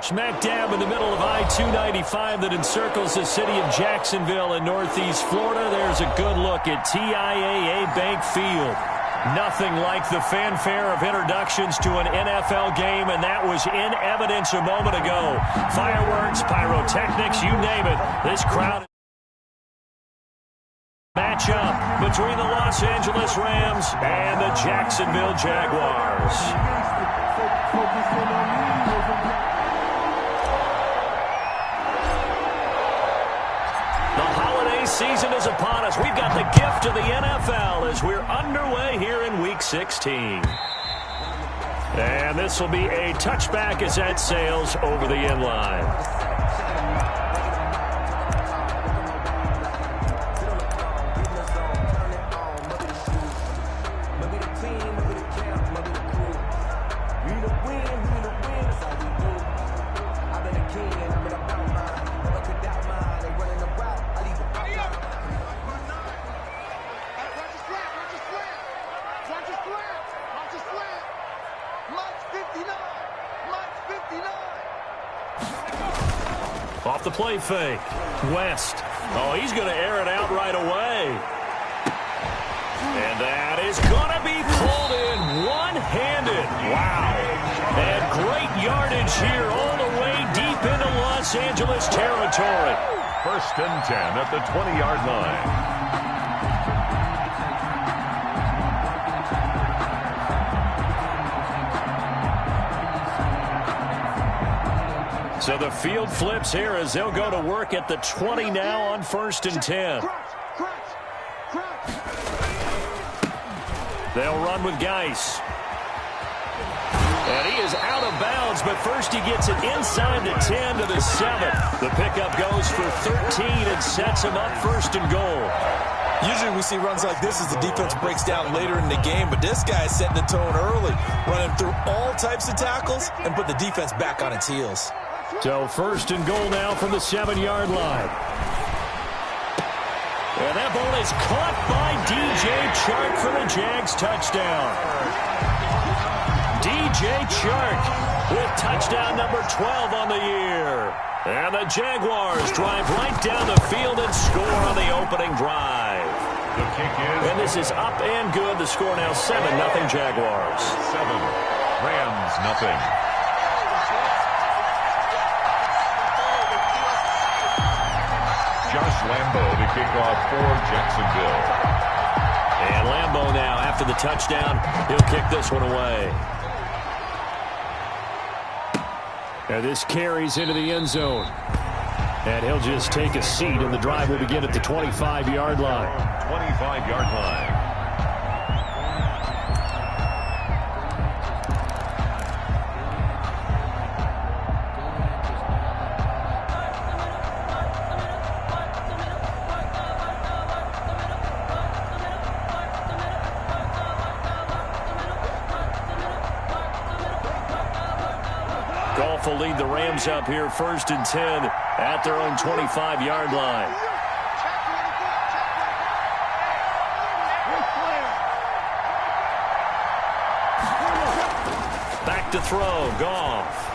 Smack dab in the middle of I-295 that encircles the city of Jacksonville in northeast Florida. There's a good look at TIAA Bank Field. Nothing like the fanfare of introductions to an NFL game, and that was in evidence a moment ago. Fireworks, pyrotechnics, you name it. This crowd match up between the Los Angeles Rams and the Jacksonville Jaguars. Season is upon us. We've got the gift of the NFL as we're underway here in Week 16. And this will be a touchback as that sails over the end line. Off the play fake. West. Oh, he's going to air it out right away. And that is going to be pulled in one-handed. Wow. And great yardage here all the way deep into Los Angeles territory. 1st and 10 at the 20-yard line. So the field flips here as they'll go to work at the 20 now on 1st and 10. They'll run with Geis. And he is out of bounds, but first he gets it inside the 10 to the 7. The pickup goes for 13 and sets him up 1st and goal. Usually we see runs like this as the defense breaks down later in the game, but this guy is setting the tone early, running through all types of tackles and put the defense back on its heels. So 1st and goal now from the 7-yard line. And that ball is caught by DJ Chark for the Jags touchdown. DJ Chark with touchdown number 12 on the year. And the Jaguars drive right down the field and score on the opening drive. The kick is... And this is up and good. The score now 7-0 Jaguars. 7. Rams nothing. Josh Lambo to kick off for Jacksonville. And Lambo now, after the touchdown, he'll kick this one away. And this carries into the end zone. And he'll just take a seat, and the drive will begin at the 25-yard line. 25-yard line. Will lead the Rams up here 1st and 10 at their own 25-yard line. Back to throw, Goff.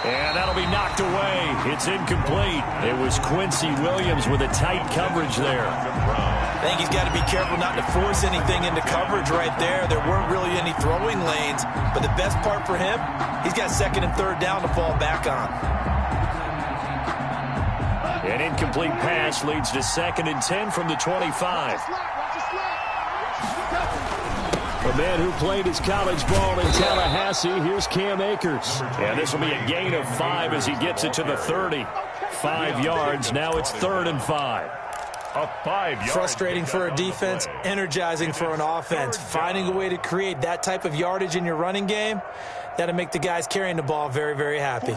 And that'll be knocked away. It's incomplete. It was Quincy Williams with a tight coverage there. I think he's got to be careful not to force anything into coverage right there. There weren't really any throwing lanes, but the best part for him, he's got 2nd and 3rd down to fall back on. An incomplete pass leads to 2nd and 10 from the 25. A man who played his college ball in Tallahassee, here's Cam Akers. And this will be a gain of 5 as he gets it to the 30. 5 yards, now it's 3rd and 5. A 5-yard. Frustrating for a defense, energizing for an offense. Finding a way to create that type of yardage in your running game, that'll make the guys carrying the ball very, very happy.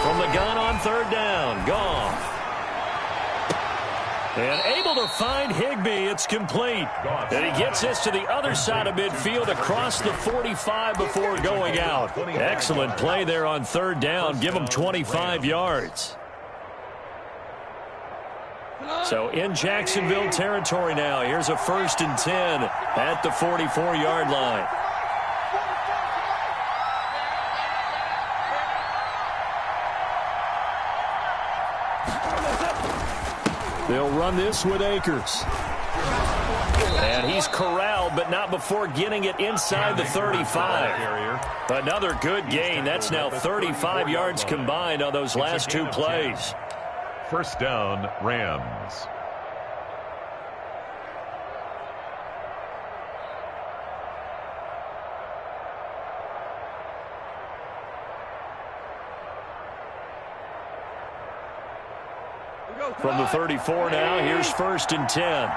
From the gun on 3rd down, Goff. And able to find Higbee. It's complete. And he gets this to the other side of midfield across the 45 before going out. Excellent play there on 3rd down. Give him 25 yards. So in Jacksonville territory now. Here's a 1st and 10 at the 44-yard line. They'll run this with Akers. And he's corralled, but not before getting it inside the 35. Another good gain. That's now 35 yards combined on those last 2 plays. 1st down, Rams. From the 34 now, here's 1st and 10.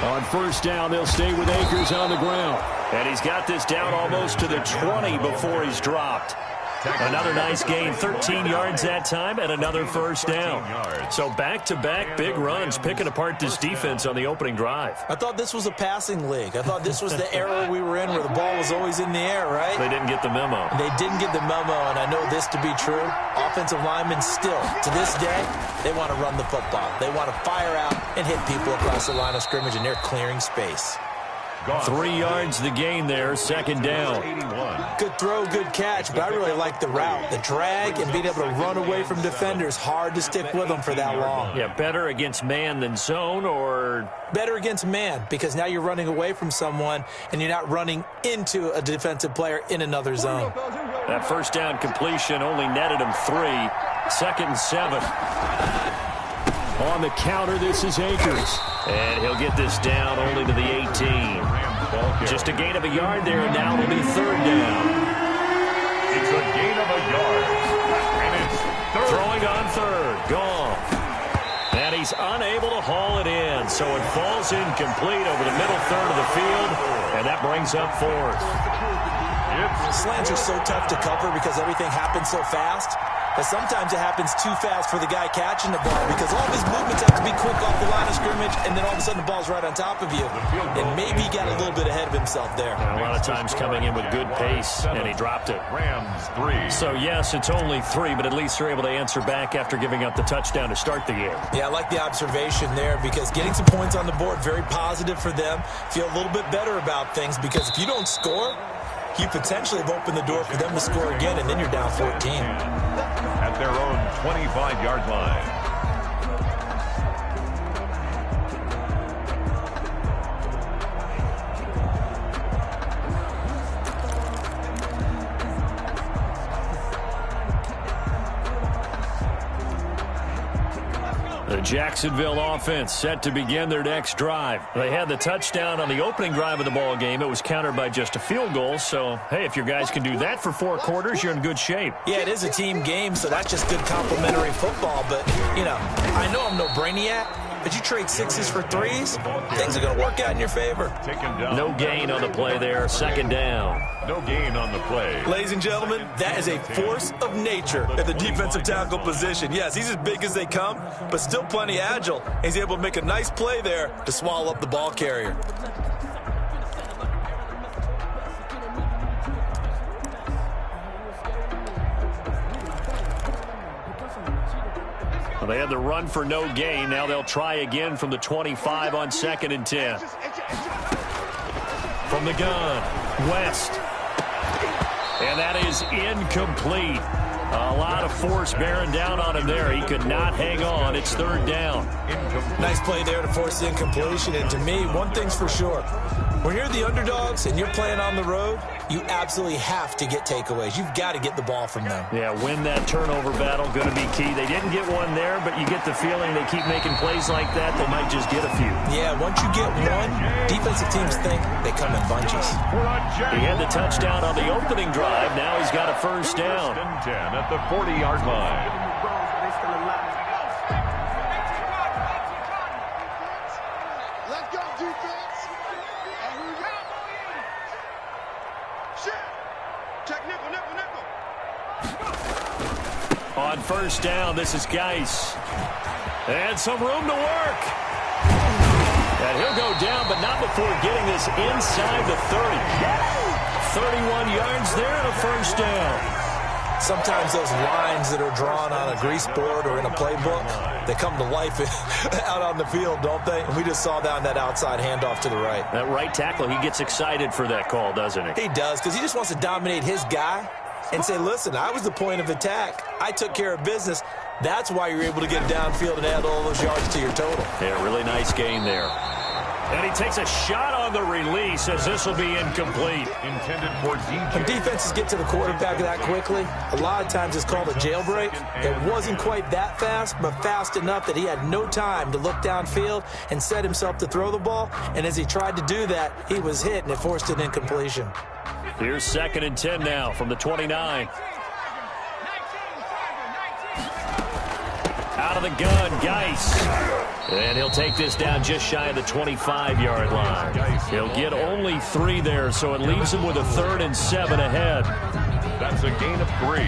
On 1st down, they'll stay with Akers on the ground. And he's got this down almost to the 20 before he's dropped. Another nice gain, 13 yards that time, and another 1st down. So back-to-back big runs, picking apart this defense on the opening drive. I thought this was a passing league. I thought this was the era we were in where the ball was always in the air, right? They didn't get the memo. They didn't get the memo, and I know this to be true. Offensive linemen still, to this day, they want to run the football. They want to fire out and hit people across the line of scrimmage, and they're clearing space. 3 yards the gain there, 2nd down. Good throw, good catch, but I really like the route. The drag and being able to run away from defenders, hard to stick with them for that long. Yeah, better against man than zone, or? Better against man, because now you're running away from someone and you're not running into a defensive player in another zone. That 1st down completion only netted him 3. 2nd and 7. On the counter, this is Akers. And he'll get this down only to the 18. Just a gain of a yard there, and now it'll be 3rd down. It's a gain of a yard. And it's 3rd. Throwing on 3rd. Gone. And he's unable to haul it in. So it falls incomplete over the middle 3rd of the field. And that brings up 4th. Slants are so tough to cover because everything happens so fast. But sometimes it happens too fast for the guy catching the ball because all of his movements have to be quick off the line of scrimmage, and then all of a sudden the ball's right on top of you. And maybe he got a little bit ahead of himself there. And a lot of times coming in with good pace, and he dropped it. Rams 3. So, yes, it's only 3, but at least they're able to answer back after giving up the touchdown to start the game. Yeah, I like the observation there because getting some points on the board, very positive for them. Feel a little bit better about things because if you don't score, you potentially have opened the door for them to score again, and then you're down 14. At their own 25-yard line. The Jacksonville offense set to begin their next drive. They had the touchdown on the opening drive of the ball game. It was countered by just a field goal. So, hey, if your guys can do that for 4 quarters, you're in good shape. Yeah, it is a team game, so that's just good complimentary football. But, you know, I know I'm no brainiac, but you trade 6s for 3s, things are going to work out in your favor. No gain on the play there. 2nd down. No gain on the play. Ladies and gentlemen, that is a force of nature at the defensive tackle position. Yes, he's as big as they come, but still plenty agile. He's able to make a nice play there to swallow up the ball carrier. Well, they had the run for no gain. Now they'll try again from the 25 on 2nd and 10. From the gun, West. And that is incomplete. A lot of force bearing down on him there. He could not hang on. It's 3rd down. Nice play there to force the incompletion. And to me, one thing's for sure. When you're the underdogs and you're playing on the road, you absolutely have to get takeaways. You've got to get the ball from them. Yeah, win that turnover battle, going to be key. They didn't get one there, but you get the feeling they keep making plays like that, they might just get a few. Yeah, once you get one, defensive teams think they come in bunches. He had the touchdown on the opening drive. Now he's got a 1st down. 10 at the 40-yard line. On 1st down, this is Geis. And some room to work. And he'll go down, but not before getting this inside the 30. 31 yards there and a 1st down. Sometimes those lines that are drawn on a grease board or in a playbook, they come to life out on the field, don't they? And we just saw that on that outside handoff to the right. That right tackle, he gets excited for that call, doesn't he? He does, because he just wants to dominate his guy and say, listen, I was the point of attack. I took care of business. That's why you're able to get downfield and add all those yards to your total. Yeah, really nice gain there. And he takes a shot on the release as this will be incomplete. Intended for DJ. When defenses get to the quarterback that quickly, a lot of times it's called a jailbreak. It wasn't quite that fast, but fast enough that he had no time to look downfield and set himself to throw the ball. And as he tried to do that, he was hit, and it forced an incompletion. Here's 2nd and 10 now from the 29. Out of the gun, Geis. And he'll take this down just shy of the 25-yard line. He'll get only 3 there, so it leaves him with a 3rd and 7 ahead. That's a gain of 3.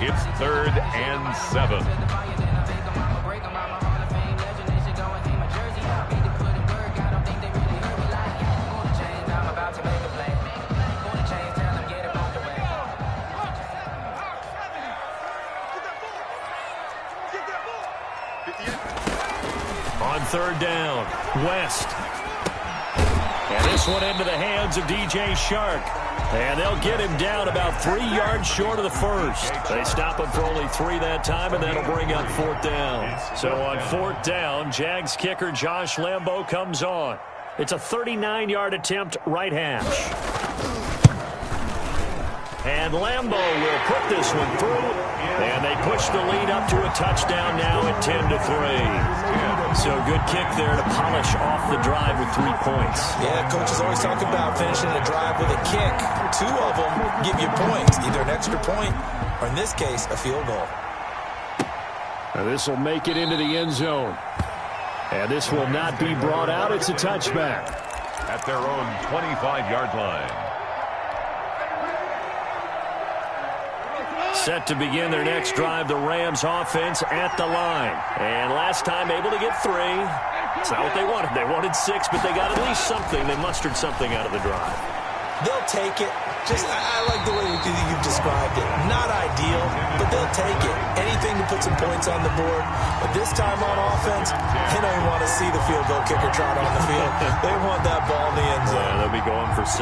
It's 3rd and 7. On 3rd down, West. And this one into the hands of DJ Shark. And they'll get him down about 3 yards short of the first. They stop him for only 3 that time, and that'll bring up 4th down. So on 4th down, Jags kicker Josh Lambo comes on. It's a 39-yard attempt, right hash. And Lambo will put this one through. And they push the lead up to a touchdown now at 10-3. So good kick there to polish off the drive with 3 points. Yeah, coaches always talk about finishing a drive with a kick. 2 of them give you points, either an extra point or, in this case, a field goal. Now this will make it into the end zone. And this will not be brought out. It's a touchback. At their own 25-yard line. Set to begin their next drive, the Rams offense at the line. And last time able to get 3. It's not what they wanted. They wanted 6, but they got at least something. They mustered something out of the drive. They'll take it. I like the way you've described it. Not ideal, but they'll take it. Anything to put some points on the board. But this time on offense, they don't want to see the field goal kicker trot on the field. They want that ball in the end zone. Yeah, they'll be going for 6.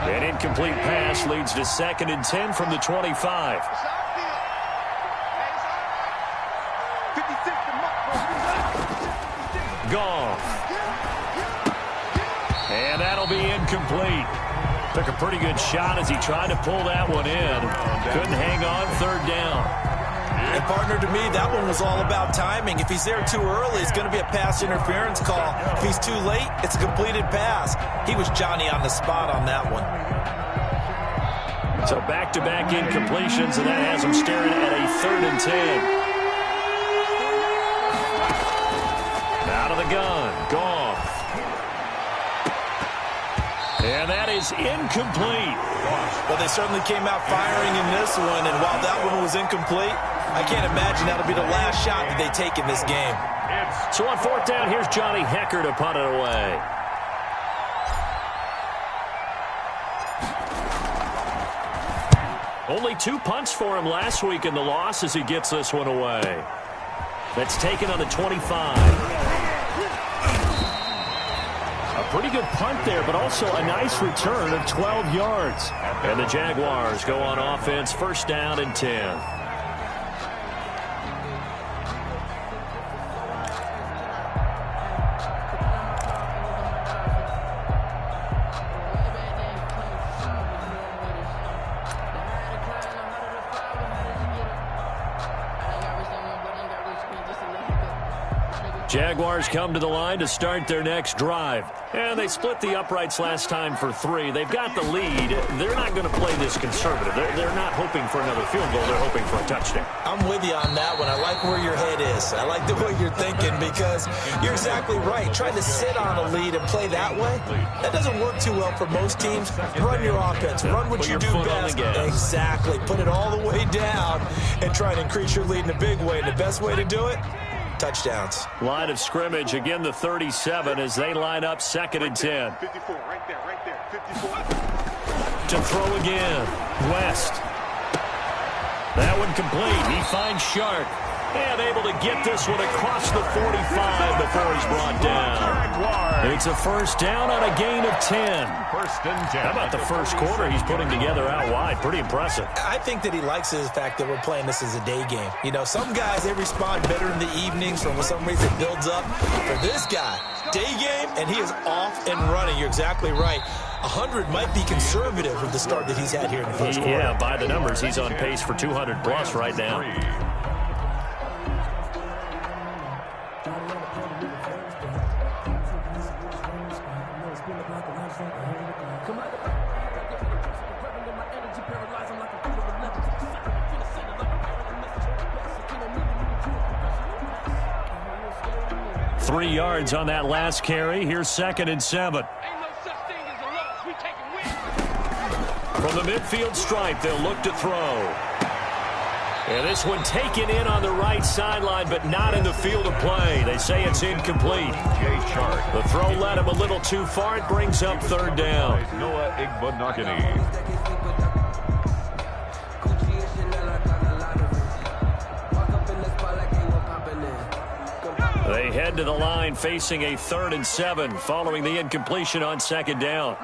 An incomplete pass leads to 2nd and 10 from the 25. Goff. And that'll be incomplete. Took a pretty good shot as he tried to pull that one in. Couldn't hang on, 3rd down. And partner, to me, that one was all about timing. If he's there too early, it's going to be a pass interference call. If he's too late, it's a completed pass. He was Johnny on the spot on that one. So back-to-back incompletions, and that has him staring at a 3rd and 10. Out of the gun, Goff. And that is incomplete. Well, they certainly came out firing in this one, and while that one was incomplete, I can't imagine that'll be the last shot that they take in this game. So on 4th down, here's Johnny Hecker to punt it away. Only 2 punts for him last week in the loss as he gets this one away. That's taken on the 25. A pretty good punt there, but also a nice return of 12 yards. And the Jaguars go on offense, 1st down and 10. Jaguars come to the line to start their next drive. And they split the uprights last time for 3. They've got the lead. They're not going to play this conservative. They're not hoping for another field goal. They're hoping for a touchdown. I'm with you on that one. I like where your head is. I like the way you're thinking because you're exactly right. Trying to sit on a lead and play that way, that doesn't work too well for most teams. Run your offense. Run what you do best. Exactly. Put it all the way down and try and increase your lead in a big way. And the best way to do it, touchdowns. Line of scrimmage, again the 37 as they line up 2nd and 10. 54, right there, 54. To throw again. West. That one complete. He finds Shark. And able to get this one across the 45 before he's brought down. It's a first down on a gain of 10. First and 10. How about the first quarter he's putting together out wide? Pretty impressive. I think that he likes the fact that we're playing this as a day game. You know, some guys, they respond better in the evenings for some reason it builds up. For this guy, day game, and he is off and running. You're exactly right. 100 might be conservative with the start that he's had here in the first quarter. Yeah, by the numbers, he's on pace for 200-plus right now. Three yards on that last carry. Here's 2nd and 7. From the midfield stripe, they'll look to throw. And this one taken in on the right sideline, but not in the field of play. They say it's incomplete. The throw led him a little too far. It brings up 3rd down. Noah Igbinoghene. They head to the line facing a 3rd and 7 following the incompletion on 2nd down.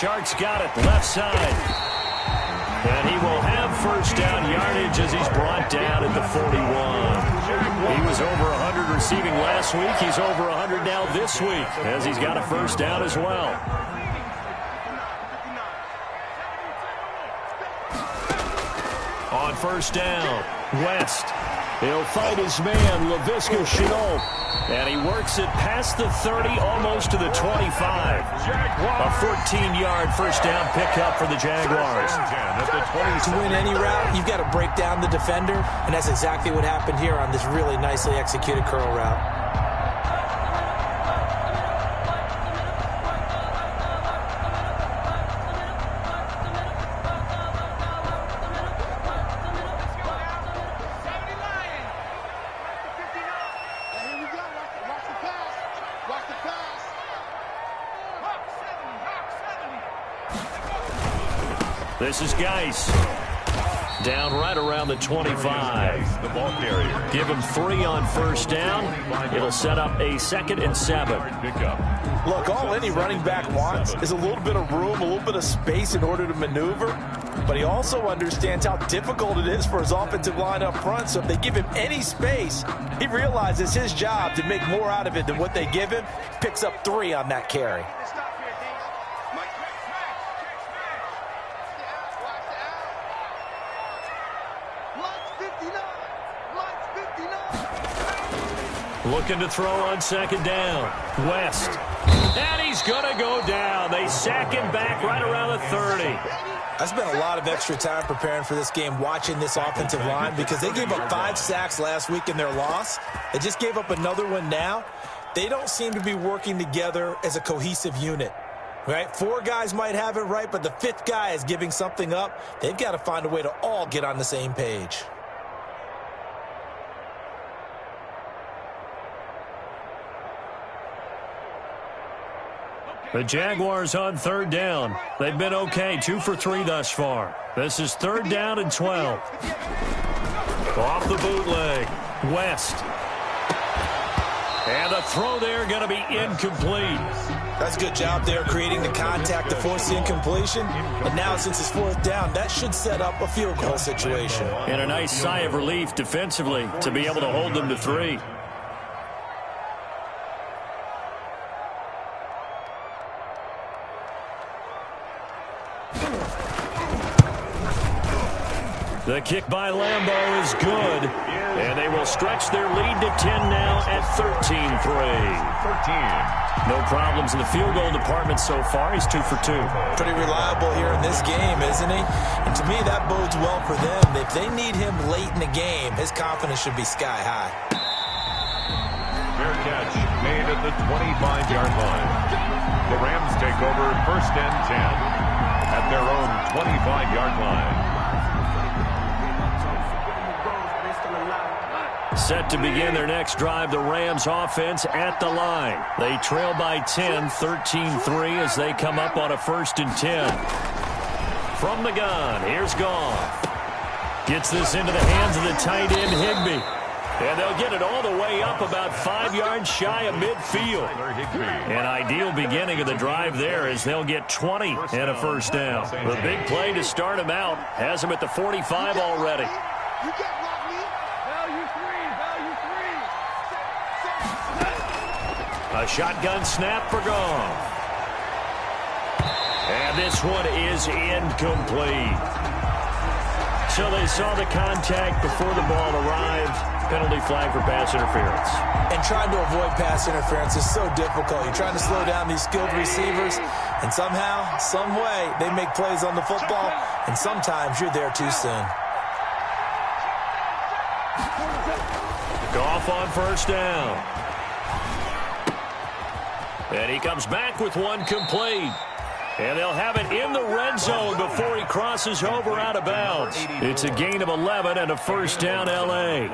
Shark's got it left side. And he will have first down yardage as he's brought down at the 41. He was over 100 receiving last week. He's over 100 now this week as he's got a first down as well. On first down, West. He'll fight his man, Laviska Shenault. And he works it past the 30, almost to the 25. A 14-yard first down pickup for the Jaguars. To win any route, you've got to break down the defender, and that's exactly what happened here on this really nicely executed curl route. This is Geis. Down right around the 25. The ball carrier. Give him 3 on first down. It'll set up a 2nd and 7. Look, all any running back wants is a little bit of room, a little bit of space in order to maneuver. But he also understands how difficult it is for his offensive line up front. So if they give him any space, he realizes his job to make more out of it than what they give him. Picks up 3 on that carry. Looking to throw on 2nd down. West. And he's going to go down. They sack him back right around the 30. I spent a lot of extra time preparing for this game watching this offensive line because they gave up 5 sacks last week in their loss. They just gave up another one now. They don't seem to be working together as a cohesive unit. Right? 4 guys might have it right, but the 5th guy is giving something up. They've got to find a way to all get on the same page. The Jaguars on 3rd down. They've been okay, 2 for 3 thus far. This is 3rd down and 12. Off the bootleg. West. And the throw there going to be incomplete. That's a good job there creating the contact to force the incompletion. And now since it's 4th down, that should set up a field goal situation. And a nice sigh of relief defensively to be able to hold them to 3. The kick by Lambeau is good. And they will stretch their lead to 10 now at 13-3. 13. No problems in the field goal department so far. He's 2 for 2. Pretty reliable here in this game, isn't he? And to me, that bodes well for them. If they need him late in the game, his confidence should be sky high. Fair catch made at the 25-yard line. The Rams take over 1st and 10 at their own 25-yard line. Set to begin their next drive, the Rams offense at the line. They trail by 10, 13-3 as they come up on a 1st and 10. From the gun, here's Goff. Gets this into the hands of the tight end, Higbee. And they'll get it all the way up about 5 yards shy of midfield. An ideal beginning of the drive there as they'll get 20 and a 1st down. The big play to start them out has them at the 45 already. A shotgun snap for Goff. And this one is incomplete. So they saw the contact before the ball arrived. Penalty flag for pass interference. And trying to avoid pass interference is so difficult. You're trying to slow down these skilled receivers, and somehow, some way, they make plays on the football, and sometimes you're there too soon. Goff on 1st down. And he comes back with one complete. And they'll have it in the red zone before he crosses over out of bounds. It's a gain of 11 and a 1st down, L.A.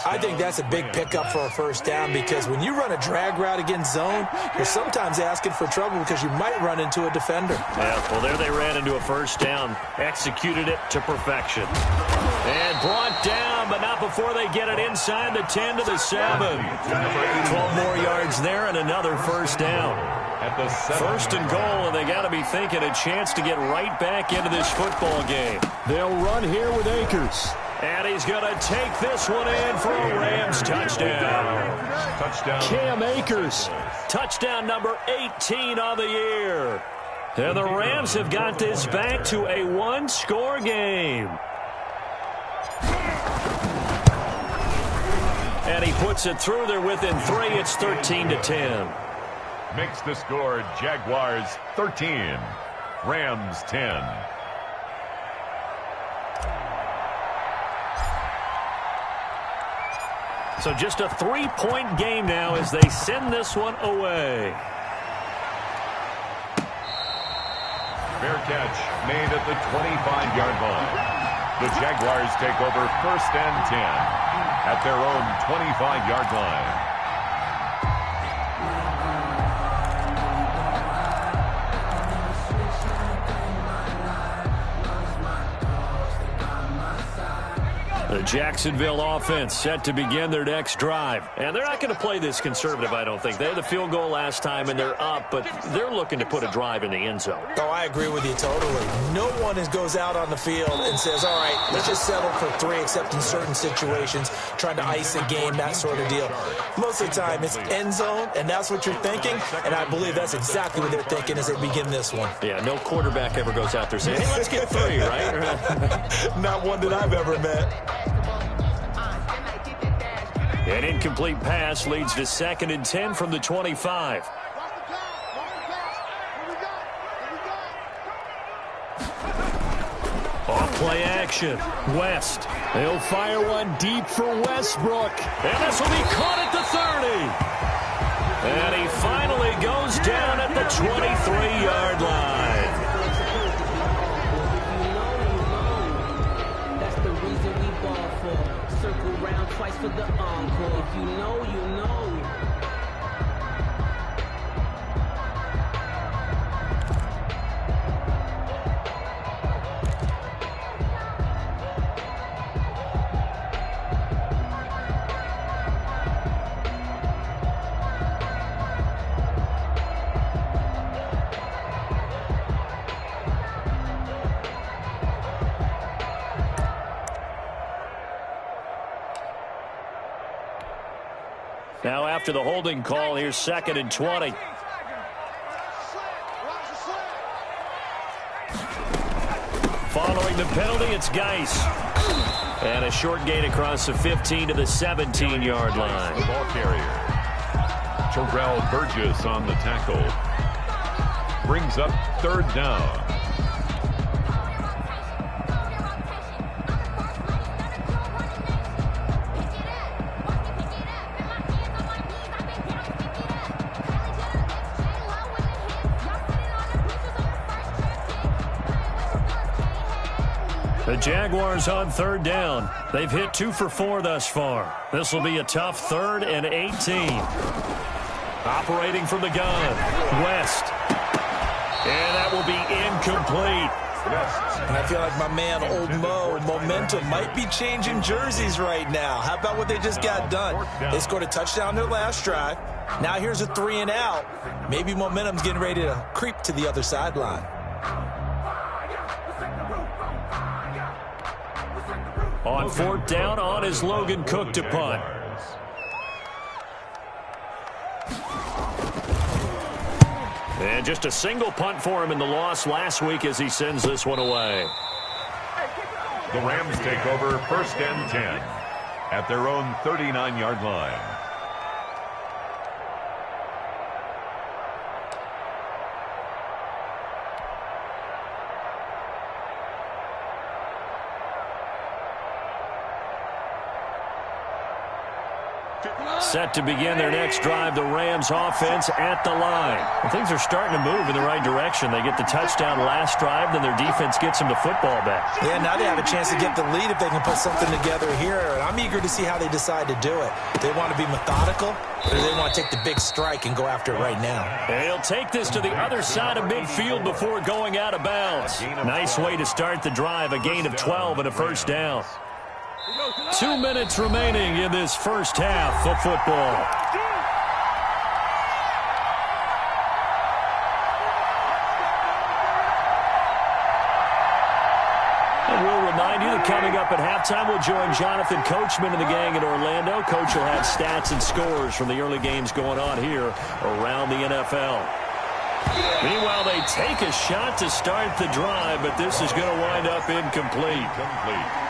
I think that's a big pickup for a 1st down because when you run a drag route against zone, you're sometimes asking for trouble because you might run into a defender. Yeah, well, there they ran into a 1st down, executed it to perfection. And brought down, but not before they get it inside the 10 to the 7. 12 more yards there and another 1st down. 1st and goal, and they got to be thinking a chance to get right back into this football game. They'll run here with Akers. And he's going to take this one in for a Rams touchdown. Cam Akers, touchdown number 18 on the year. And the Rams have got this back to a 1-score game. And he puts it through there within 3. It's 13-10. Makes the score Jaguars 13, Rams 10. So just a 3-point game now as they send this one away. Fair catch made at the 25-yard line. The Jaguars take over 1st and 10 at their own 25-yard line. The Jacksonville offense set to begin their next drive. And they're not going to play this conservative, I don't think. They had the field goal last time, and they're up, but they're looking to put a drive in the end zone. Oh, I agree with you totally. No one goes out on the field and says, all right, let's just settle for 3, except in certain situations, trying to ice a game, that sort of deal. Most of the time, it's end zone, and that's what you're thinking, and I believe that's exactly what they're thinking as they begin this one. Yeah, no quarterback ever goes out there saying, hey, let's get 3, right? Not one that I've ever met. An incomplete pass leads to 2nd and 10 from the 25. Off play action. West. They'll fire one deep for Westbrook. And this will be caught at the 30. And he finally goes down at the 23-yard line. That's the reason we ball for. Circle round twice for the encore. If you know, you know. Now after the holding call, here's 2nd and 20. Following the penalty, it's Geis. And a short gain across the 15 to the 17-yard line. The ball carrier. Terrell Burgess on the tackle. Brings up 3rd down. The Jaguars on third down. They've hit 2 for 4 thus far. This will be a tough 3rd and 18. Operating from the gun, West. And that will be incomplete. And I feel like my man, Old Mo, momentum might be changing jerseys right now. How about what they just got done? They scored a touchdown their last drive. Now here's a 3 and out. Maybe momentum's getting ready to creep to the other sideline. On 4th down, on is Logan Cook to punt. And just a single punt for him in the loss last week as he sends this one away. The Rams take over 1st and 10 at their own 39-yard line. Set to begin their next drive, the Rams offense at the line. Well, things are starting to move in the right direction. They get the touchdown last drive, then their defense gets them to football back. Yeah, now they have a chance to get the lead if they can put something together here. And I'm eager to see how they decide to do it. They want to be methodical, or they want to take the big strike and go after it right now. They'll take this to the other side of midfield before going out of bounds. Nice way to start the drive, a gain of 12 and a 1st down. 2 minutes remaining in this first half of football. And we'll remind you that coming up at halftime, we'll join Jonathan Coachman and the gang in Orlando. Coach will have stats and scores from the early games going on here around the NFL. Meanwhile, they take a shot to start the drive, but this is going to wind up incomplete.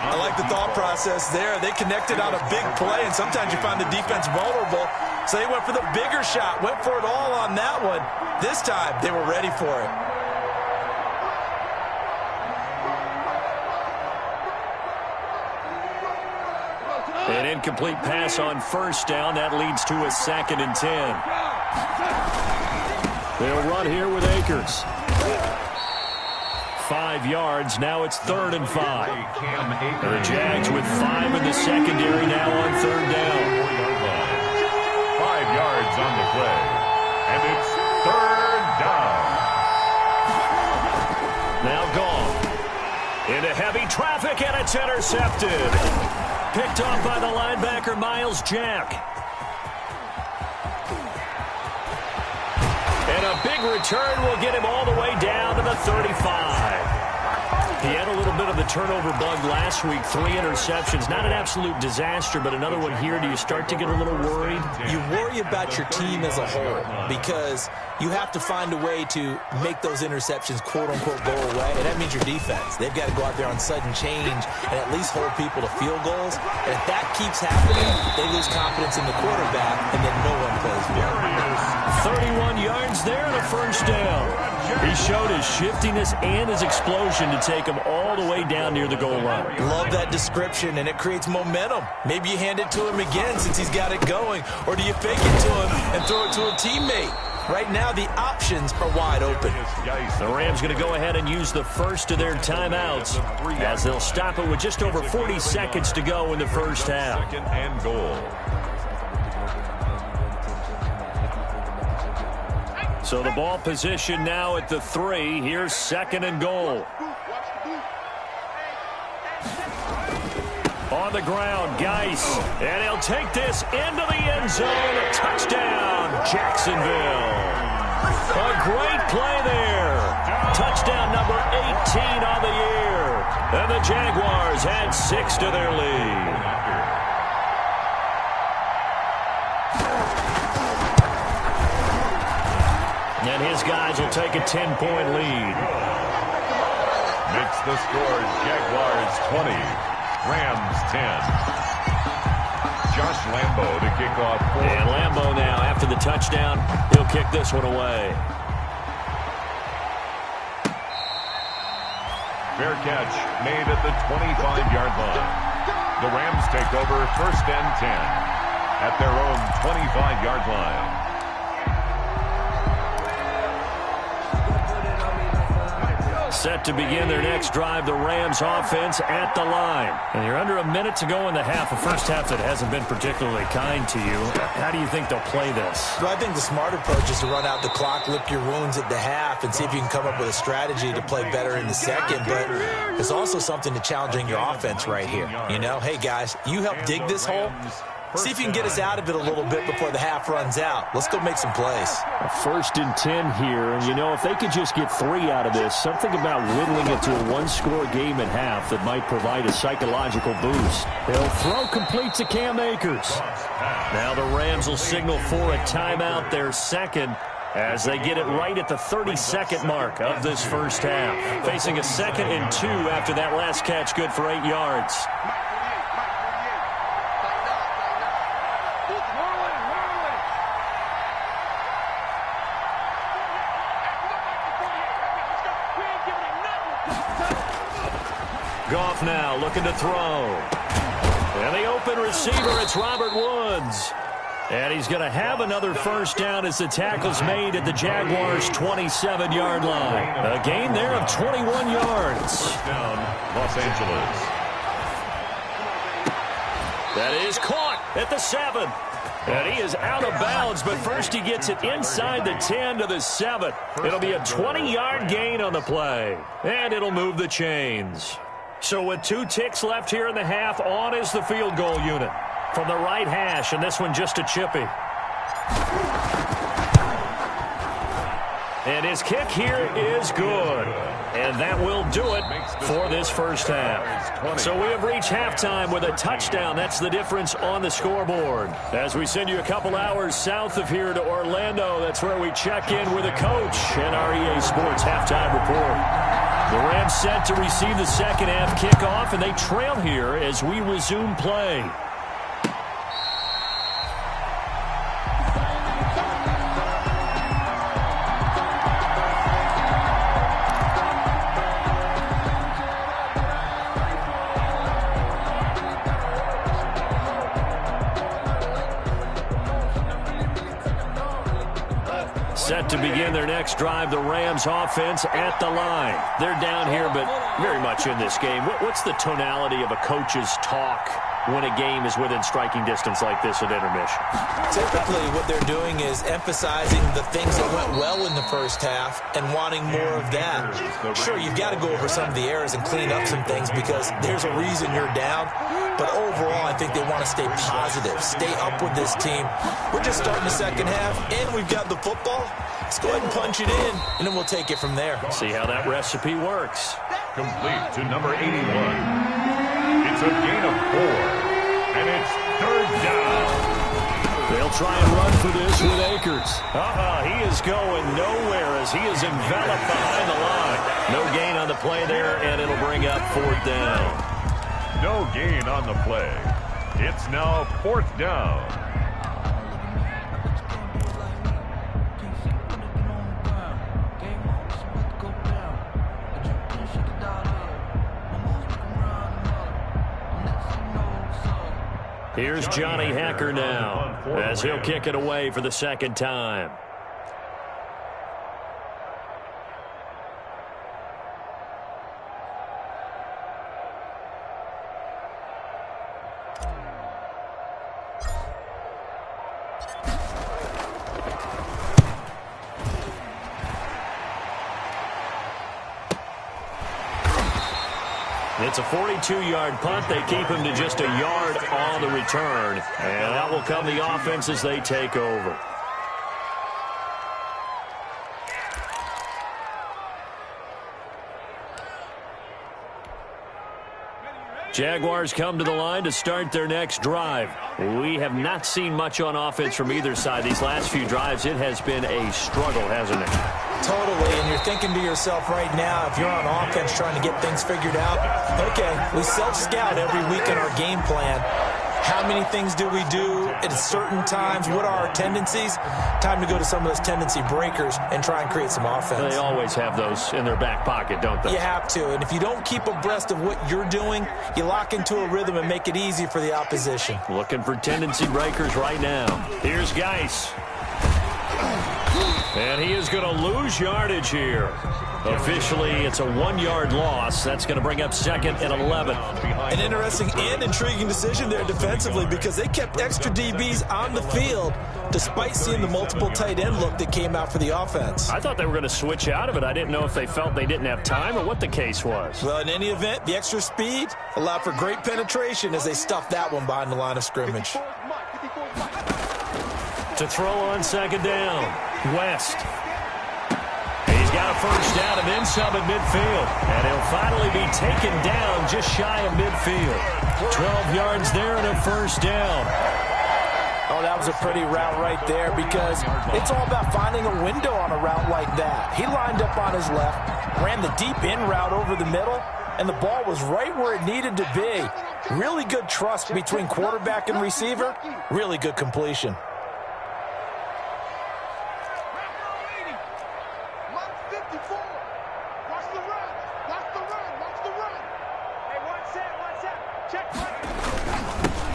I like the thought process there. They connected on a big play, and sometimes you find the defense vulnerable. So they went for the bigger shot, went for it all on that one. This time, they were ready for it. An incomplete pass on 1st down. That leads to a 2nd and 10. They'll run here with Akers. 5 yards. Now it's 3rd and 5. And the Jags with 5 in the secondary now on 3rd down. 5 yards on the play. And it's 3rd down. Now gone. Into heavy traffic, and it's intercepted. Picked off by the linebacker, Miles Jack. And a big return will get him all the way down to the 35. He had a little bit of the turnover bug last week, 3 interceptions. Not an absolute disaster, but another one here. Do you start to get a little worried? You worry about your team as a whole because you have to find a way to make those interceptions, quote-unquote, go away. And that means your defense. They've got to go out there on sudden change and at least hold people to field goals. And if that keeps happening, they lose confidence in the quarterback, and then no one plays well. 31 yards there and a 1st down. He showed his shiftiness and his explosion to take him all the way down near the goal line. Love that description, and it creates momentum. Maybe you hand it to him again since he's got it going, or do you fake it to him and throw it to a teammate? Right now, the options are wide open. The Rams going to go ahead and use the first of their timeouts as they'll stop it with just over 40 seconds to go in the first half. 2nd and goal. So the ball position now at the 3. Here's 2nd and goal. On the ground, Geis. And he'll take this into the end zone. A touchdown, Jacksonville. A great play there. Touchdown number 18 on the year. And the Jaguars add 6 to their lead. And his guys will take a 10-point lead. Makes the score Jaguars 20, Rams 10. Josh Lambo to kick off. And Lambo now, after the touchdown, he'll kick this one away. Fair catch made at the 25-yard line. The Rams take over 1st and 10 at their own 25-yard line. Set to begin their next drive, the Rams offense at the line. And you're under a minute to go in the half, a first half that hasn't been particularly kind to you. How do you think they'll play this? Well, I think the smart approach is to run out the clock, lick your wounds at the half, and see if you can come up with a strategy to play better in the second. But it's also something to challenging your offense right here. You know, hey, guys, you help dig this hole. See if you can get us out of it a little bit before the half runs out. Let's go make some plays. A 1st and 10 here, and you know, if they could just get 3 out of this, something about whittling it to a 1-score game at half that might provide a psychological boost. They'll throw complete to Cam Akers. Now the Rams will signal for a timeout, their second, as they get it right at the 32nd mark of this first half. Facing a 2nd and 2 after that last catch, good for 8 yards. Goff now looking to throw. And the open receiver, it's Robert Woods. And he's going to have another first down as the tackle's made at the Jaguars' 27-yard line. A gain there of 21 yards. First down, Los Angeles. That is caught at the 7. And he is out of bounds, but first he gets it inside the 10 to the 7. It'll be a 20-yard gain on the play. And it'll move the chains. So with 2 ticks left here in the half, on is the field goal unit. From the right hash, and this one just a chippy. And his kick here is good. And that will do it for this first half. So we have reached halftime with a touchdown. That's the difference on the scoreboard. As we send you a couple hours south of here to Orlando, that's where we check in with a coach and our EA Sports halftime report. The Rams set to receive the second half kickoff, and they trail here as we resume play. Set to begin their next drive, the Rams offense at the line. They're down here, but very much in this game. What's the tonality of a coach's talk when a game is within striking distance like this at intermission? Typically, what they're doing is emphasizing the things that went well in the first half and wanting more of that. Sure, you've got to go over some of the errors and clean up some things because there's a reason you're down. But overall, I think they want to stay positive, stay up with this team. We're just starting the second half, and we've got the football. Let's go ahead and punch it in, and then we'll take it from there. See how that recipe works. Complete to number 81. It's a gain of 4, and it's 3rd down. They'll try and run for this with Akers. He is going nowhere as he is enveloped behind the line. No gain on the play there, and it'll bring up 4th down. No gain on the play. It's now 4th down. Here's Johnny Hacker now as he'll kick it away for the second time. It's a 42-yard punt. They keep him to just a yard on the return. And that will come the offense as they take over. Jaguars come to the line to start their next drive. We have not seen much on offense from either side. These last few drives, it has been a struggle, hasn't it? Totally, and you're thinking to yourself right now, if you're on offense trying to get things figured out, okay, we self-scout every week in our game plan. How many things do we do at certain times? What are our tendencies? Time to go to some of those tendency breakers and try and create some offense. They always have those in their back pocket, don't they? You have to, and if you don't keep abreast of what you're doing, you lock into a rhythm and make it easy for the opposition. Looking for tendency breakers right now. Here's Geis. And he is going to lose yardage here. Officially, it's a 1-yard loss. That's going to bring up second and 11. An interesting and intriguing decision there defensively because they kept extra DBs on the field despite seeing the multiple tight end look that came out for the offense. I thought they were going to switch out of it. I didn't know if they felt they didn't have time or what the case was. Well, in any event, the extra speed allowed for great penetration as they stuffed that one behind the line of scrimmage. To throw on second down, West. He's got a first down and then some at midfield. And he'll finally be taken down just shy of midfield. 12 yards there and a first down. Oh, that was a pretty route right there because it's all about finding a window on a route like that. He lined up on his left, ran the deep in route over the middle, and the ball was right where it needed to be. Really good trust between quarterback and receiver. Really good completion.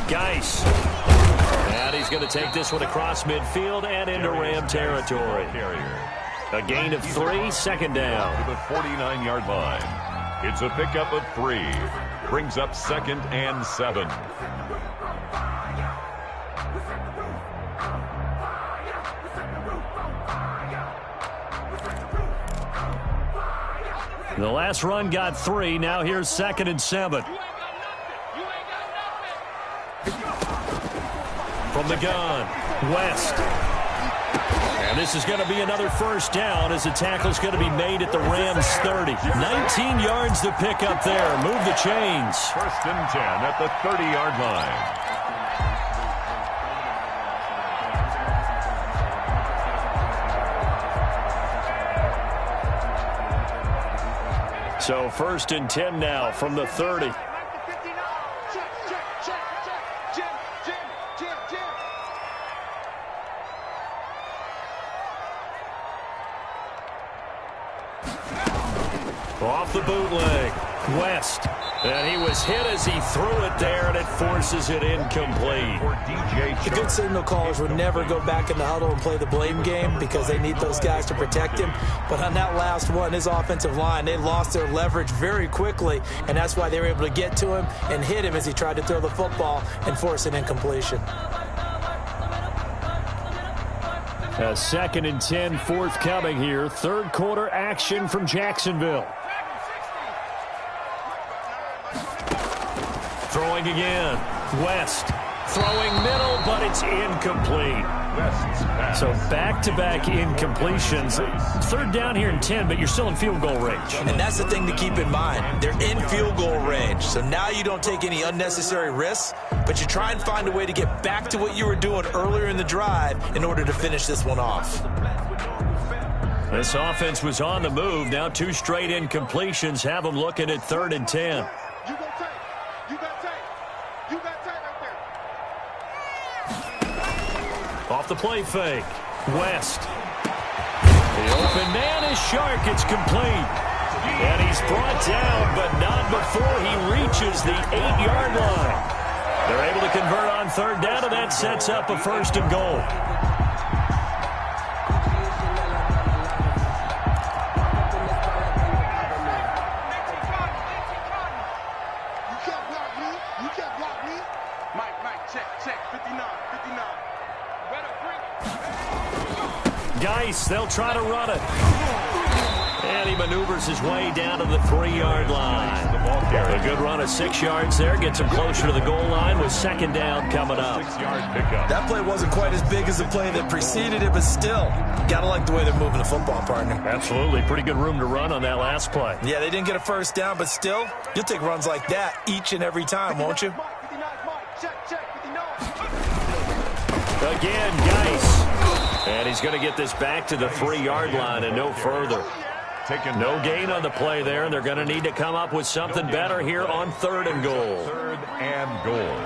Geis. And he's going to take this one across midfield and into Ram territory. A gain of 3, second down. To the 49-yard line. It's a pickup of 3. Brings up second and 7. The last run got 3. Now here's second and 7. From the gun, West. And this is going to be another first down as the tackle's going to be made at the Rams 30. 19 yards to pick up there. Move the chains. First and 10 at the 30-yard line. So first and 10 now from the 30. Off the bootleg, West. And he was hit as he threw it there, and it forces it incomplete. The good signal callers would never go back in the huddle and play the blame game because they need those guys to protect him. But on that last one, his offensive line, they lost their leverage very quickly, and that's why they were able to get to him and hit him as he tried to throw the football and force an incompletion. A second and 10 forthcoming here. Third quarter action from Jacksonville. Throwing again. West. Throwing middle, but it's incomplete. So back-to-back incompletions. Third down here and 10, but you're still in field goal range. And that's the thing to keep in mind. They're in field goal range. So now you don't take any unnecessary risks, but you try and find a way to get back to what you were doing earlier in the drive in order to finish this one off. This offense was on the move. Now 2 straight incompletions have them looking at third and 10. Off the play fake. West. The open man is Shark. It's complete. And he's brought down, but not before he reaches the 8-yard line. They're able to convert on third down, and that sets up a first and goal. Geis, they'll try to run it. And he maneuvers his way down to the 3-yard line. A good run of 6 yards there. Gets him closer to the goal line with second down coming up. 6-yard pickup. That play wasn't quite as big as the play that preceded it, but still, got to like the way they're moving the football, partner. Absolutely. Pretty good room to run on that last play. Yeah, they didn't get a first down, but still, you'll take runs like that each and every time, won't you? Again, Geis. And he's going to get this back to the 3-yard line and no further. No gain on the play there, and they're going to need to come up with something better here on third and goal. Third and goal.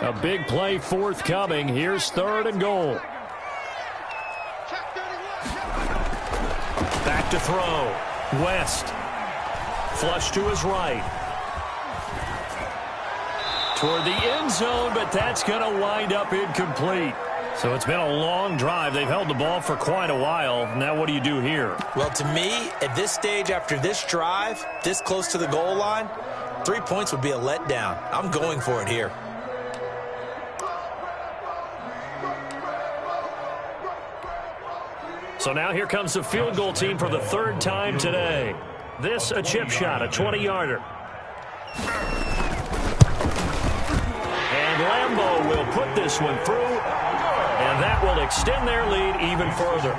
A big play forthcoming. Here's third and goal. Back to throw. West. Flush to his right. toward the end zone, but that's going to wind up incomplete. So it's been a long drive. They've held the ball for quite a while. Now what do you do here? Well, to me, at this stage, after this drive, this close to the goal line, 3 points would be a letdown. I'm going for it here. So now here comes the field goal team for the third time today. This a chip shot, a 20-yarder. And Lambeau will put this one through, and that will extend their lead even further.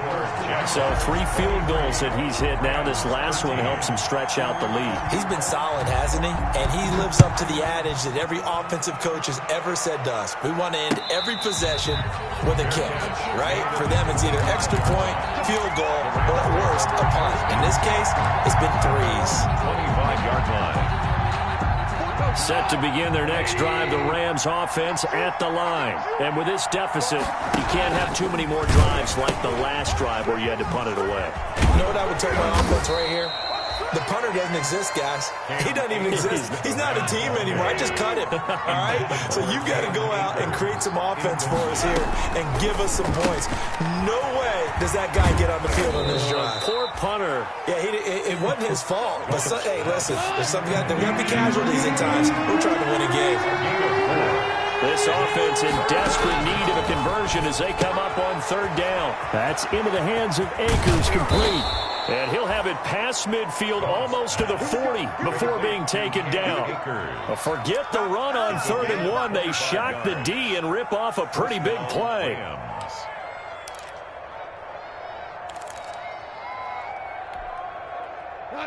So 3 field goals that he's hit now. This last one helps him stretch out the lead. He's been solid, hasn't he? And he lives up to the adage that every offensive coach has ever said to us. We want to end every possession with a kick, right? For them, it's either extra point, field goal, or at worst, a punt. In this case, it's been 3s. 25-yard line. Set to begin their next drive, the Rams offense at the line. And with this deficit, you can't have too many more drives like the last drive where you had to punt it away. You know what I would tell my offense right here? The punter doesn't exist, guys. He doesn't even exist. He's not a team anymore. I just cut him, all right? So you've got to go out and create some offense for us here and give us some points. No way does that guy get on the field on this drive. Poor punter. Yeah, it wasn't his fault. But, hey, listen, there's something there got to be casualties at times. We're trying to win a game. This offense in desperate need of a conversion as they come up on third down. That's into the hands of Akers, complete. And he'll have it past midfield almost to the 40 before being taken down. Forget the run on 3rd and 1. They shock the D and rip off a pretty big play.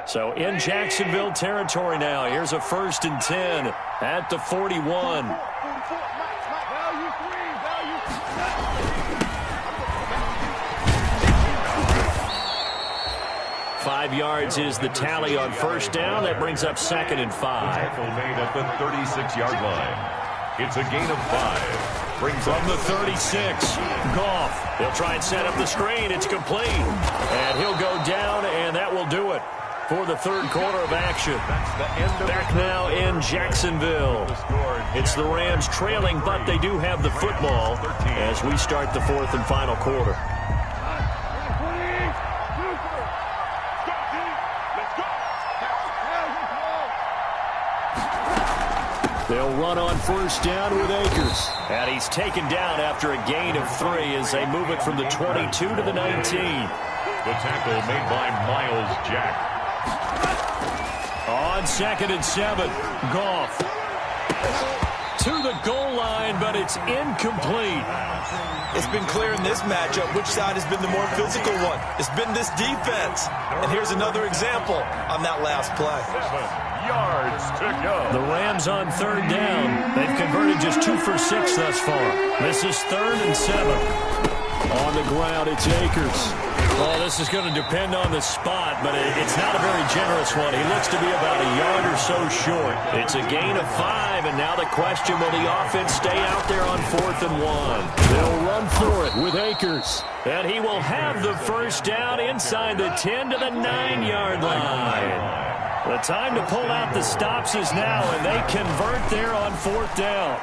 So in Jacksonville territory now. Here's a 1st and 10 at the 41. 5 yards is the tally on 1st down. That brings up 2nd and 5. Tackle made at the 36-yard line. It's a gain of 5. Brings from the 36. Goff. He'll try and set up the screen. It's complete. And he'll go down, and that will do it for the 3rd quarter of action. Back now in Jacksonville. It's the Rams trailing, but they do have the football as we start the 4th and final quarter. They'll run on 1st down with Akers. And he's taken down after a gain of 3 as they move it from the 22 to the 19. The tackle made by Miles Jack. On 2nd and 7, Goff. To the goal line, but it's incomplete. It's been clear in this matchup which side has been the more physical one. It's been this defense. And here's another example on that last play. 7 yards to go. The Rams on 3rd down. They've converted just 2 for 6 thus far. This is 3rd and 7. On the ground, it's Akers. Well, this is going to depend on the spot, but it's not a very generous one. He looks to be about a yard or so short. It's a gain of 5, and now the question, will the offense stay out there on 4th and 1? They'll run for it with Akers. And he will have the 1st down inside the 10 to the 9-yard line. The time to pull out the stops is now, and they convert there on 4th down.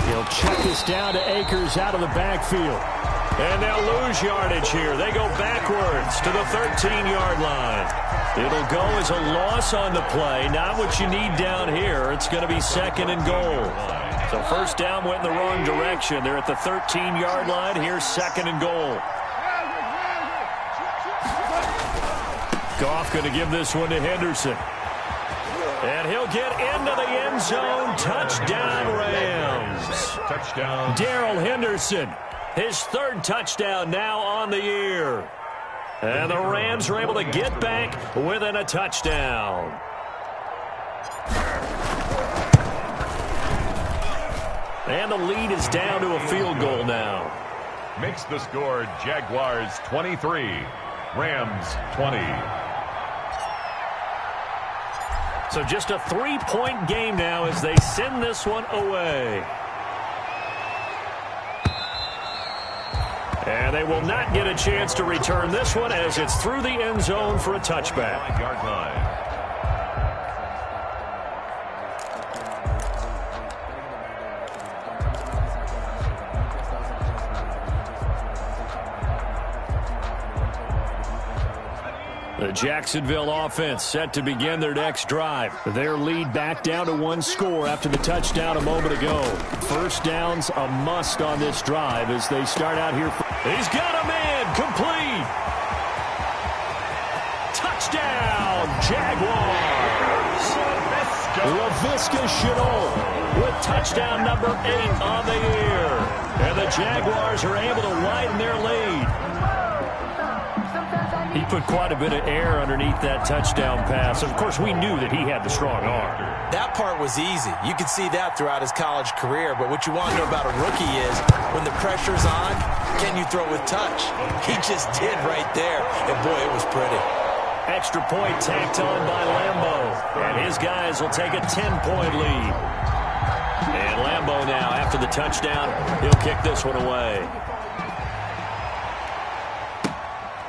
He'll check this down to Akers out of the backfield. And they'll lose yardage here. They go backwards to the 13-yard line. It'll go as a loss on the play. Not what you need down here. It's going to be 2nd and goal. So 1st down went in the wrong direction. They're at the 13-yard line. Here's 2nd and goal. Goff going to give this one to Henderson. And he'll get into the end zone. Touchdown, Rams. Touchdown. Darrell Henderson. His 3rd touchdown now on the year. And the Rams are able to get back within a touchdown. And the lead is down to a field goal now. Makes the score Jaguars 23, Rams 20. So just a 3-point game now as they send this one away. And they will not get a chance to return this one as it's through the end zone for a touchback. 5-yard line. The Jacksonville offense set to begin their next drive. Their lead back down to one score after the touchdown a moment ago. First down's a must on this drive as they start out here. He's got a man complete. Touchdown, Jaguars. LaVisca Chenault with touchdown number 8 on the year. And the Jaguars are able to widen their lead. He put quite a bit of air underneath that touchdown pass. Of course, we knew that he had the strong arm. That part was easy. You could see that throughout his college career. But what you want to know about a rookie is when the pressure's on, can you throw with touch? He just did right there. And, boy, it was pretty. Extra point tacked on by Lambo. And his guys will take a 10-point lead. And Lambo now, after the touchdown, he'll kick this one away.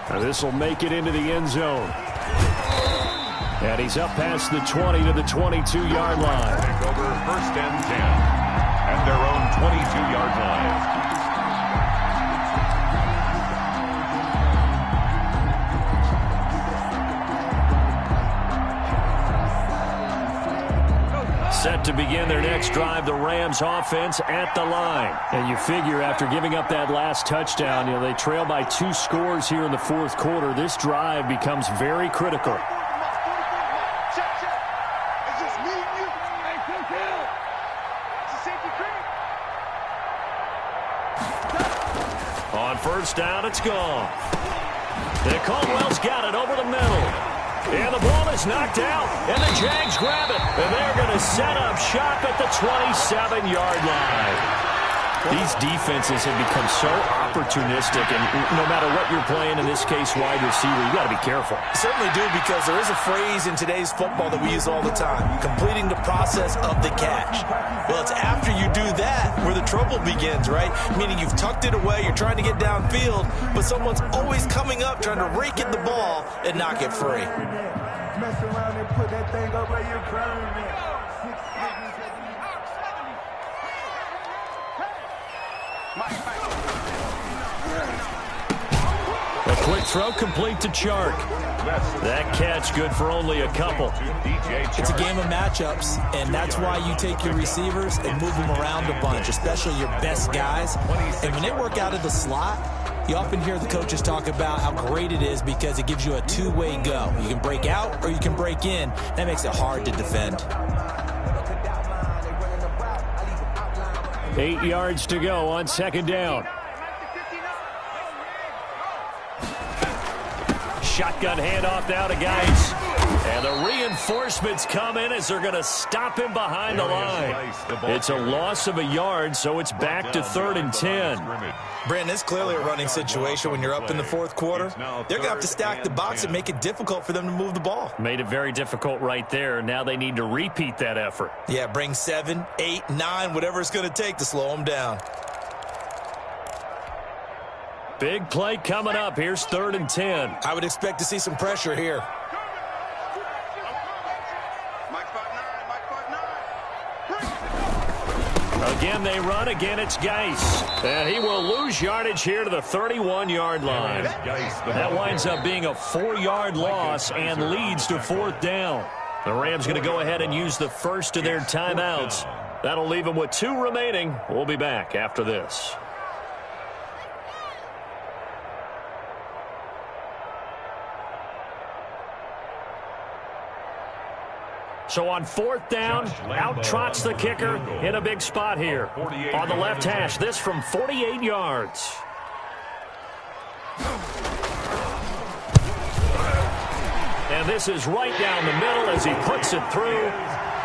Now this will make it into the end zone. And he's up past the 20 to the 22-yard line. Take over first and 10 at their own 22-yard line. Set to begin their next drive, the Rams offense at the line. And you figure after giving up that last touchdown, they trail by 2 scores here in the fourth quarter. This drive becomes very critical. On first down, it's gone. And Caldwell's got it over the middle. And the ball is knocked out, and the Jags grab it. And they're going to set up shop at the 27-yard line. These defenses have become so opportunistic, and no matter what you're playing, in this case wide receiver, you got to be careful. Certainly do, because there is a phrase in today's football that we use all the time, completing the process of the catch. Well, it's after you do that where the trouble begins, right? Meaning you've tucked it away, you're trying to get downfield, but someone's always coming up trying to rake at the ball and knock it free. Mess around and put that thing over your crown. A quick throw complete to Chark. That catch good for only a couple. It's a game of matchups, and that's why you take your receivers and move them around a bunch, especially your best guys. And when they work out of the slot, you often hear the coaches talk about how great it is because it gives you a two-way go. You can break out or you can break in. That makes it hard to defend. 8 yards to go on second down. Shotgun handoff now to Geis. And the reinforcements come in as they're going to stop him behind the line. It's a loss of a yard, so it's back to 3rd and 10. Brandon, it's clearly a running situation when you're up in the fourth quarter. They're going to have to stack the box and make it difficult for them to move the ball. Made it very difficult right there. Now they need to repeat that effort. Yeah, bring 7, 8, 9, whatever it's going to take to slow them down. Big play coming up. Here's 3rd and 10. I would expect to see some pressure here. Again, they run. Again, it's Geis. And he will lose yardage here to the 31-yard line. That winds up being a 4-yard loss and leads to 4th down. The Rams going to go ahead and use the first of their timeouts. That'll leave them with 2 remaining. We'll be back after this. So on 4th down, out trots the kicker in a big spot here. On the left hash, this from 48 yards. And this is right down the middle as he puts it through.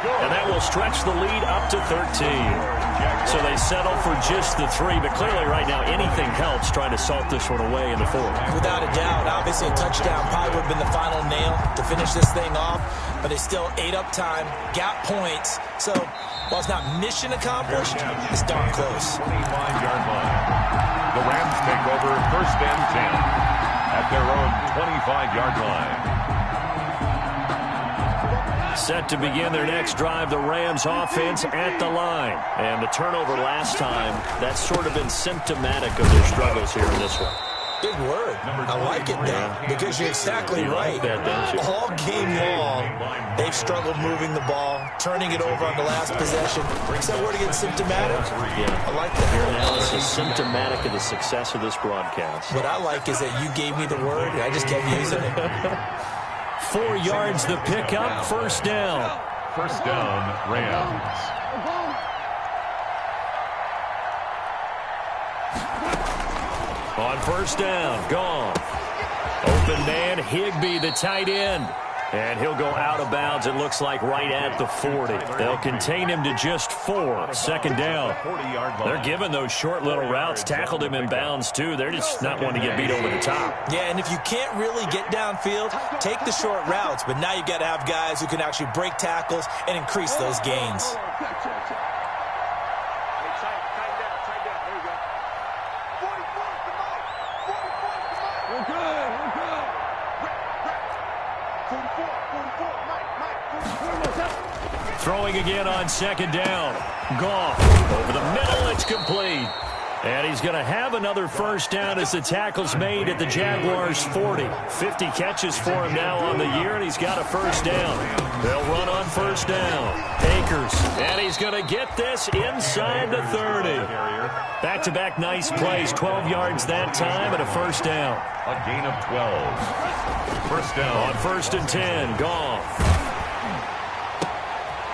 And that will stretch the lead up to 13. So they settle for just the 3, but clearly right now anything helps trying to salt this one away in the 4th. Without a doubt, obviously a touchdown probably would have been the final nail to finish this thing off, but they still ate up time, got points. So while it's not mission accomplished, it's darn close. 25-yard line. The Rams take over first and 10 at their own 25-yard line. Set to begin their next drive, the Rams offense at the line. And the turnover last time, that's sort of been symptomatic of their struggles here in this one. Big word. I like it now because you're exactly right. Like that, don't you? All game long, they've struggled moving the ball, turning it over on the last possession. Is that word again, symptomatic? Yeah. I like that. Your analysis symptomatic of the success of this broadcast. What I like is that you gave me the word, and I just kept using it. 4 yards the pickup, first down. First down, Rams. On first down, gone. Open man, Higbee, the tight end. And he'll go out of bounds, it looks like, right at the 40. They'll contain him to just 4. Second down. They're giving those short little routes. Tackled him in bounds, too. They're just not wanting to get beat over the top. Yeah, and if you can't really get downfield, take the short routes. But now you've got to have guys who can actually break tackles and increase those gains. Throwing again on second down. Goff over the middle. It's complete. And he's going to have another first down as the tackle's made at the Jaguars' 40. 50 catches for him now on the year, and he's got a first down. They'll run on first down. Akers, and he's going to get this inside the 30. Back-to-back nice plays. 12 yards that time and a first down. A gain of 12. First down. On first and 10, Goff.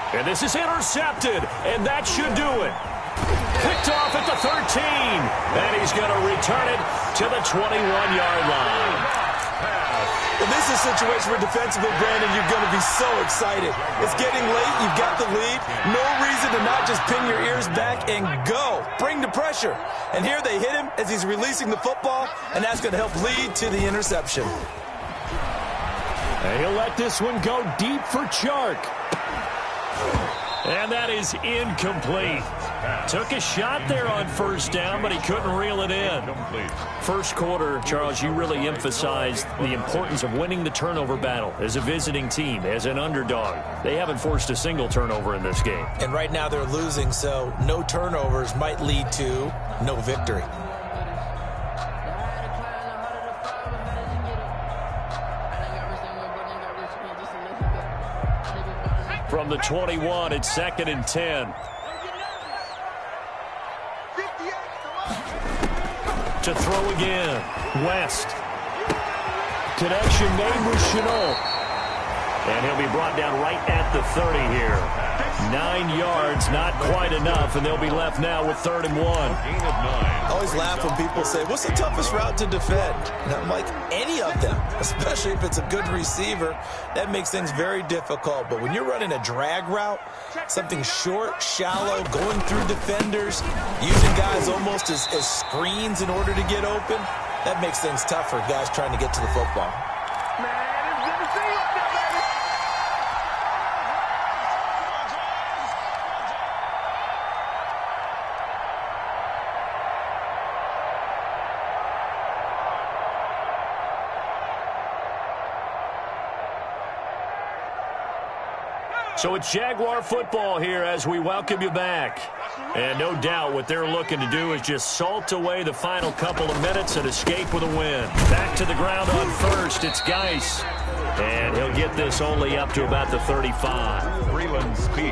And this is intercepted, and that should do it. Picked off at the 13, and he's going to return it to the 21-yard line. Well, this is a situation where defensively, Brandon, you're going to be so excited. It's getting late. You've got the lead. No reason to not just pin your ears back and go. Bring the pressure. And here they hit him as he's releasing the football, and that's going to help lead to the interception. And he'll let this one go deep for Chark. And that is incomplete. Took a shot there on first down, but he couldn't reel it in. First quarter, Charles, you really emphasized the importance of winning the turnover battle as a visiting team, as an underdog. They haven't forced a single turnover in this game. And right now they're losing, so no turnovers might lead to no victory. From the 21, it's second and 10. To throw again. West. Connection made with Chenault. And he'll be brought down right at the 30 here. 9 yards, not quite enough, and they'll be left now with 3rd and 1. I always laugh when people say, what's the toughest route to defend? And I'm like, any of them, especially if it's a good receiver. That makes things very difficult. But when you're running a drag route, something short, shallow, going through defenders, using guys almost as screens in order to get open, that makes things tough for guys trying to get to the football. So it's Jaguar football here as we welcome you back. And no doubt what they're looking to do is just salt away the final couple of minutes and escape with a win. Back to the ground on first, it's Geis. And he'll get this only up to about the 35.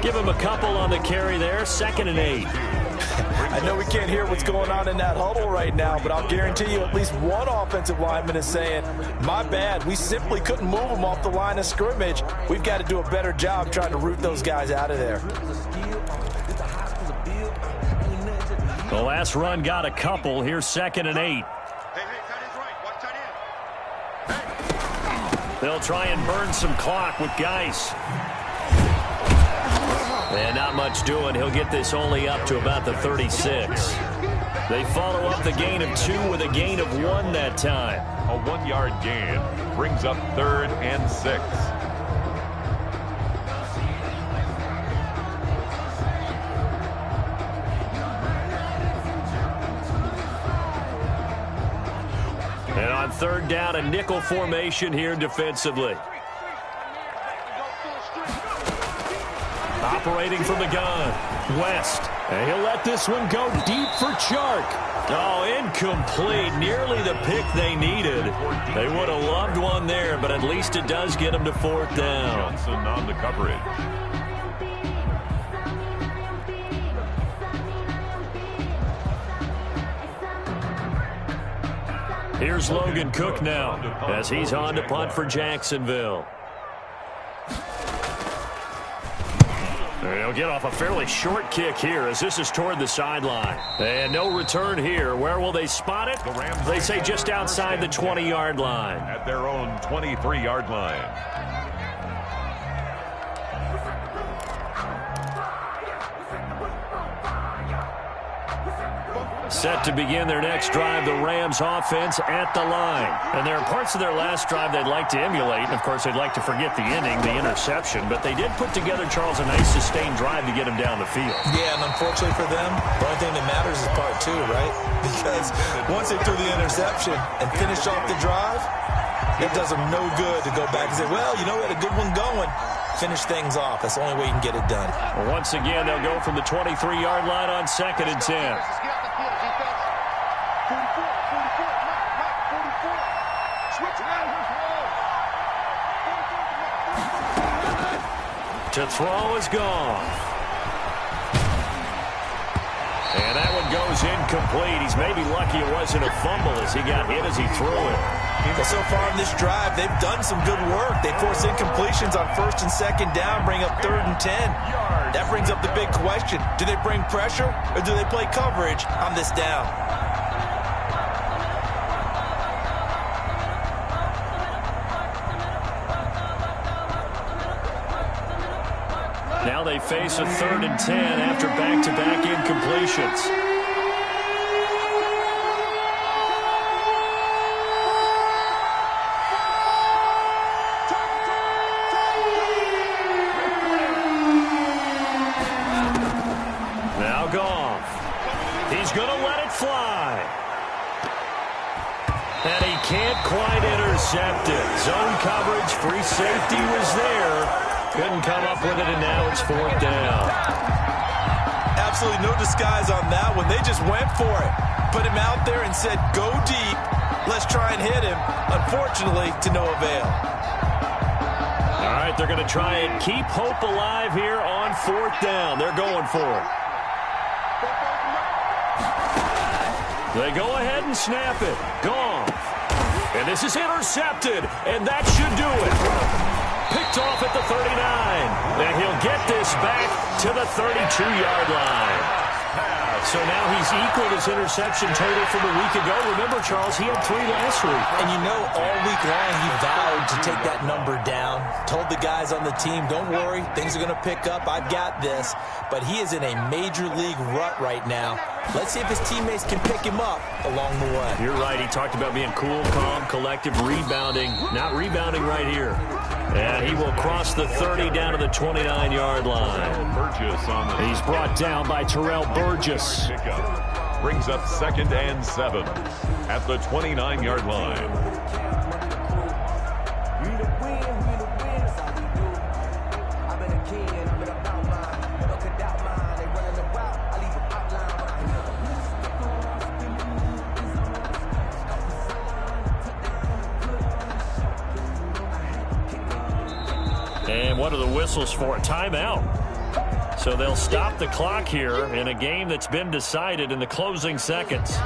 Give him a couple on the carry there, 2nd and 8. I know we can't hear what's going on in that huddle right now, but I'll guarantee you at least one offensive lineman is saying, my bad, we simply couldn't move them off the line of scrimmage. We've got to do a better job trying to root those guys out of there. The last run got a couple. Here's 2nd and 8. They'll try and burn some clock with Geis. And not much doing. He'll get this only up to about the 36. They follow up the gain of 2 with a gain of 1 that time. A 1-yard gain brings up 3rd and 6. And on 3rd down, a nickel formation here defensively. Operating from the gun, West. And he'll let this one go deep for Chark. Oh, incomplete. Nearly the pick they needed. They would have loved one there, but at least it does get them to 4th down. Johnson on the coverage. Here's Logan Cook now as he's on to punt for Jacksonville. He'll get off a fairly short kick here as this is toward the sideline. And no return here. Where will they spot it? They say just outside the 20-yard line. At their own 23-yard line. Set to begin their next drive, the Rams offense at the line. And there are parts of their last drive they'd like to emulate. And, of course, they'd like to forget the ending, the interception. But they did put together, Charles, a nice sustained drive to get him down the field. Yeah, and unfortunately for them, the only thing that matters is part 2, right? Because once they threw the interception and finished off the drive, it does them no good to go back and say, well, you know, we had a good one going. Finish things off. That's the only way you can get it done. Well, once again, they'll go from the 23-yard line on 2nd and 10. To throw is gone. And that one goes incomplete. He's maybe lucky it wasn't a fumble as he got hit as he threw it. Well, so far in this drive, they've done some good work. They force incompletions on 1st and 2nd down, bring up 3rd and 10. That brings up the big question. Do they bring pressure or do they play coverage on this down? Now they face a 3rd and 10 after back-to-back incompletions. Now Goff. He's going to let it fly. And he can't quite intercept it. Zone coverage, free safety was there. Couldn't come up with it, and now it's 4th down. Absolutely no disguise on that one. They just went for it. Put him out there and said, go deep. Let's try and hit him. Unfortunately, to no avail. All right, they're going to try and keep hope alive here on 4th down. They're going for it. They go ahead and snap it. Gone. And this is intercepted, and that should do it. Picked off at the 39. And he'll get this back to the 32-yard line. So now he's equaled his interception total from a week ago. Remember, Charles, he had 3 last week. And you know, all week long he vowed to take that number down. Told the guys on the team, don't worry, things are going to pick up. I've got this. But he is in a major league rut right now. Let's see if his teammates can pick him up along the way. You're right. He talked about being cool, calm, collective, rebounding. Not rebounding right here. And he will cross the 30 down to the 29-yard line. He's brought down by Terrell Burgess. Brings up 2nd and 7 at the 29-yard line. And what are the whistles for? A timeout. So they'll stop the clock here in a game that's been decided in the closing seconds.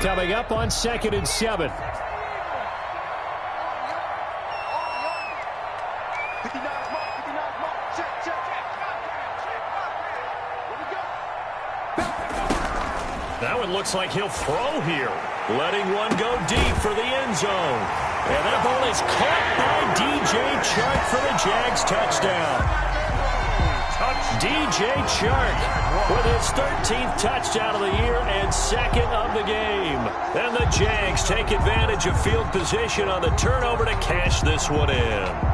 Coming up on 2nd and 7. That one looks like he'll throw here. Letting one go deep for the end zone. And that ball is caught by DJ Chark for the Jags touchdown. DJ Chark with his 13th touchdown of the year and 2nd of the game. And the Jags take advantage of field position on the turnover to cash this one in.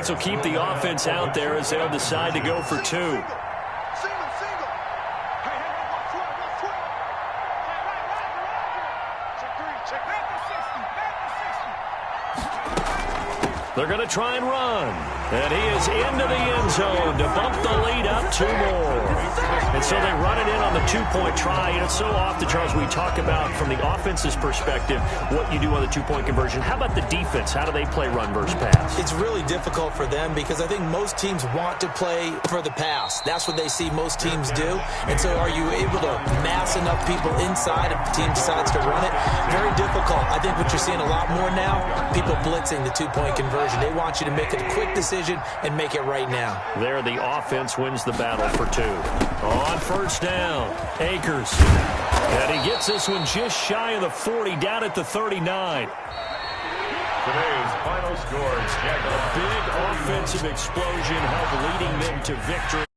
Jags will keep the offense out there as they'll decide to go for two. They're going to try and run. And he is into the end zone to bump the lead up 2 more. And so they run it in on the 2-point try. And it's so often, Charles, we talk about from the offense's perspective what you do on the 2-point conversion. How about the defense? How do they play run versus pass? It's really difficult for them because I think most teams want to play for the pass. That's what they see most teams do. And so are you able to mass enough people inside if the team decides to run it? Very difficult. I think what you're seeing a lot more now, people blitzing the 2-point conversion. They want you to make a quick decision and make it right now. There, the offense wins the battle for 2. On first down, Akers. And he gets this one just shy of the 40, down at the 39. Today's final scores, Jags. A big offensive explosion helped leading them to victory.